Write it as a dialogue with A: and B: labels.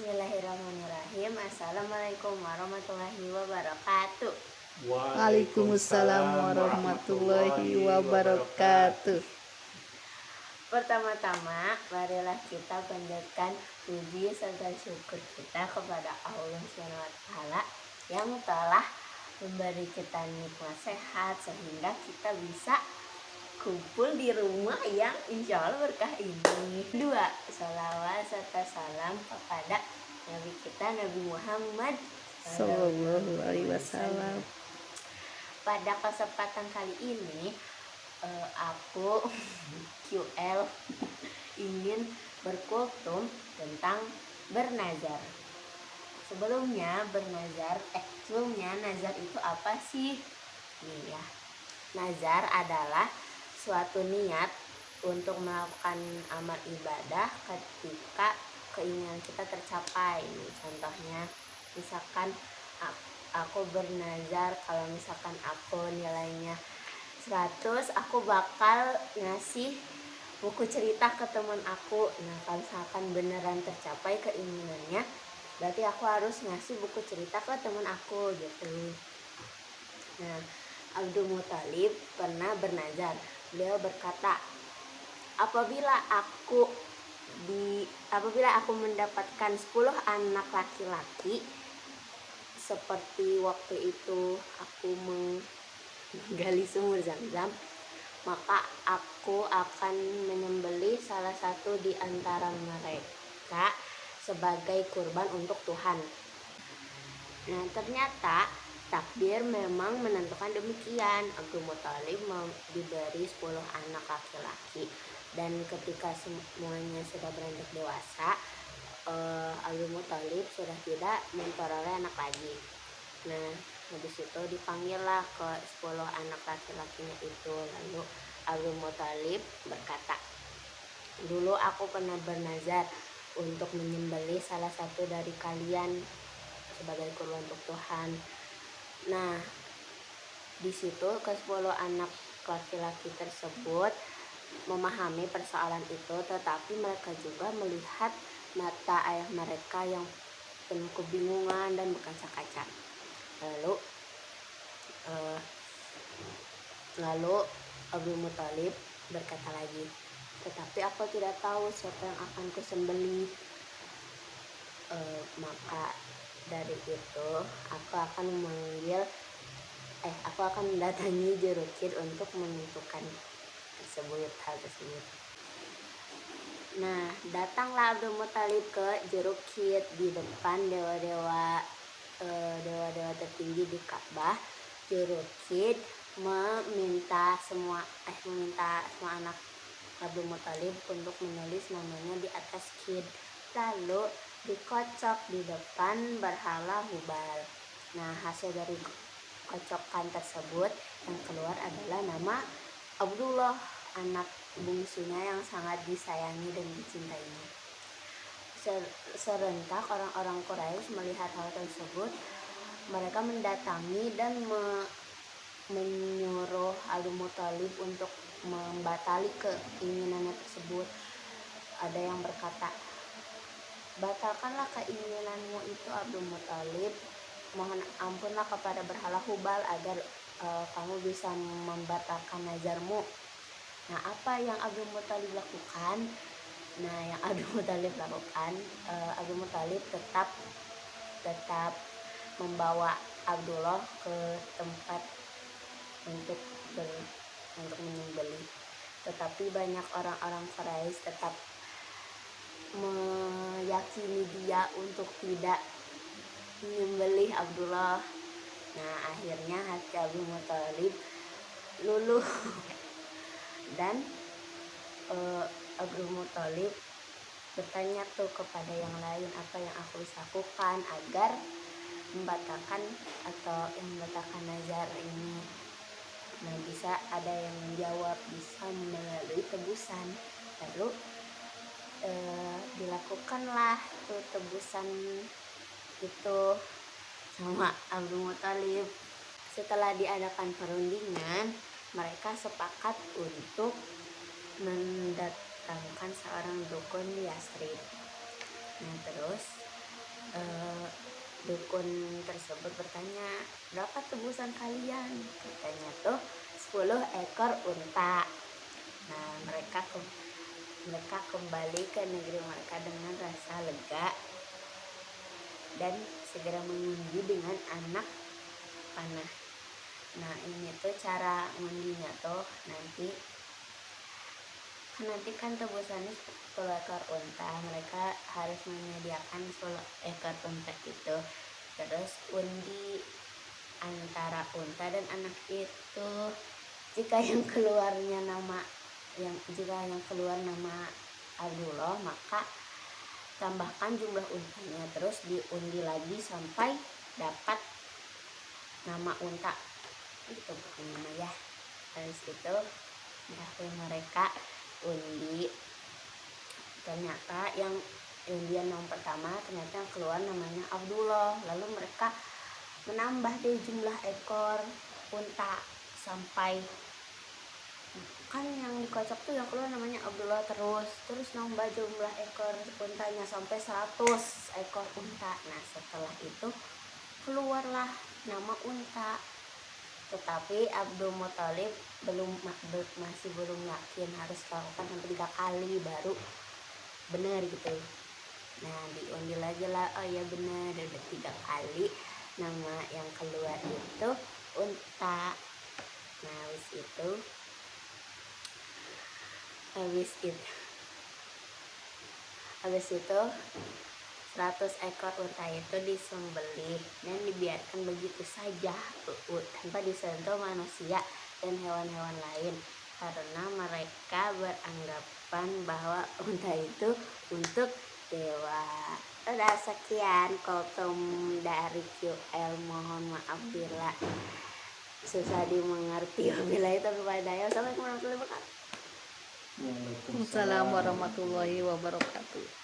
A: Bismillahirrahmanirrahim. Assalamualaikum warahmatullahi wabarakatuh.
B: Waalaikumsalam warahmatullahi wabarakatuh.
A: Pertama-tama, marilah kita panjatkan puji serta syukur kita kepada Allah SWT yang telah memberi kita nikmat sehat sehingga kita bisa kumpul di rumah yang insya Allah berkah ini. Dua, salawat serta salam kepada Nabi kita Nabi Muhammad
B: Sallallahu alaihi wasallam.
A: Pada kesempatan kali ini aku QL ingin berkultum tentang bernazar. Sebelumnya nazar itu apa sih? Nih ya, nazar adalah suatu niat untuk melakukan amal ibadah ketika keinginan kita tercapai. Contohnya, misalkan aku bernazar kalau misalkan aku nilainya 100, aku bakal ngasih buku cerita ke teman aku. Nah, kalau misalkan beneran tercapai keinginannya, berarti aku harus ngasih buku cerita ke teman aku gitu. Nah, Abdul Muthalib pernah bernazar. Beliau berkata, apabila aku mendapatkan 10 anak laki-laki, seperti waktu itu aku menggali sumur Zam-Zam, maka aku akan menyembelih salah satu di antara mereka sebagai kurban untuk Tuhan. Nah, ternyata takdir memang menentukan demikian. Abdul Muthalib diberi 10 anak laki-laki, dan ketika semuanya sudah beranjak dewasa, Abdul Muthalib sudah tidak memperoleh anak lagi. Nah, habis itu dipanggillah ke 10 anak laki-lakinya itu. Lalu Abdul Muthalib berkata, dulu aku pernah bernazar untuk menyembelih salah satu dari kalian sebagai kurban untuk Tuhan. Nah, di situ ke-10 anak laki-laki tersebut memahami persoalan itu, tetapi mereka juga melihat mata ayah mereka yang penuh kebingungan dan berkaca-kaca. Lalu Abdul Muthalib berkata lagi, tetapi aku tidak tahu siapa yang akan kusembelih. Maka dari itu aku akan mendatangi Jurukid untuk menentukan hal tersebut. Nah, datanglah Abdul Muthalib ke Jurukid di depan dewa-dewa tertinggi di Ka'bah. Jurukid meminta semua anak Abdul Muthalib untuk menulis namanya di atas kid, lalu dikocok di depan berhala Hubal. Nah, hasil dari kocokan tersebut yang keluar adalah nama Abdullah, anak bungsunya yang sangat disayangi dan dicintainya. Serentak orang-orang Quraisy melihat hal tersebut, mereka mendatangi dan menyuruh Abdul Muthalib untuk membatali keinginannya tersebut. Ada yang berkata, batalkanlah keinginanmu itu Abdul Muthalib, mohon ampunlah kepada berhala Hubal agar kamu bisa membatalkan nazarmu. Nah, apa yang Abdul Muthalib lakukan? Abdul Muthalib tetap membawa Abdullah ke tempat untuk menyembelih, tetapi banyak orang-orang Quraisy tetap meyakini dia untuk tidak menyembelih Abdullah. Nah, akhirnya hati Abdul Muthalib luluh dan Abdul Muthalib bertanya kepada yang lain, apa yang aku bisa lakukan agar membatalkan nazar ini. Nah, bisa ada yang menjawab, bisa melalui tebusan. Lalu dilakukanlah tebusan itu sama Abdul Muthalib. Setelah diadakan perundingan, mereka sepakat untuk mendatangkan seorang dukun di Yathrib. Nah, terus eh, dukun tersebut bertanya, berapa tebusan kalian? Katanya tuh 10 ekor unta. Nah, mereka kembali ke negeri mereka dengan rasa lega dan segera mengundi dengan anak panah. Nah, ini tuh cara ngundinya tuh nanti kan tebusannya 10 ekor unta, mereka harus menyediakan 10 ekor unta itu, terus undi antara unta dan anak itu. Jika yang keluar nama Abdullah, maka tambahkan jumlah untanya, terus diundi lagi sampai dapat nama unta itu pokoknya ya. Habis itu mereka undi, ternyata yang undian yang pertama ternyata yang keluar namanya Abdullah. Lalu mereka menambah deh jumlah ekor unta sampai, kan yang dikocok tuh yang keluar namanya Abdullah, terus nambah jumlah ekor untanya sampai 100 ekor unta. Nah, setelah itu keluarlah nama unta. Tetapi Abdul Muthalib masih belum yakin, harus lakukan sampai 3 kali baru benar gitu. Nah, diundi lagi lah, oh ya benar, udah 3 kali nama yang keluar itu unta. Nah, habis itu 100 ekor unta itu disembelih dan dibiarkan begitu saja tanpa disentuh manusia dan hewan-hewan lain, karena mereka beranggapan bahwa unta itu untuk dewa. Udah sekian kultum dari QL, mohon maaf bila susah dimengerti. Wabillahi taufiq wal hidayah. Assalamualaikum warahmatullahi wabarakatuh.
B: Assalamualaikum warahmatullahi wabarakatuh.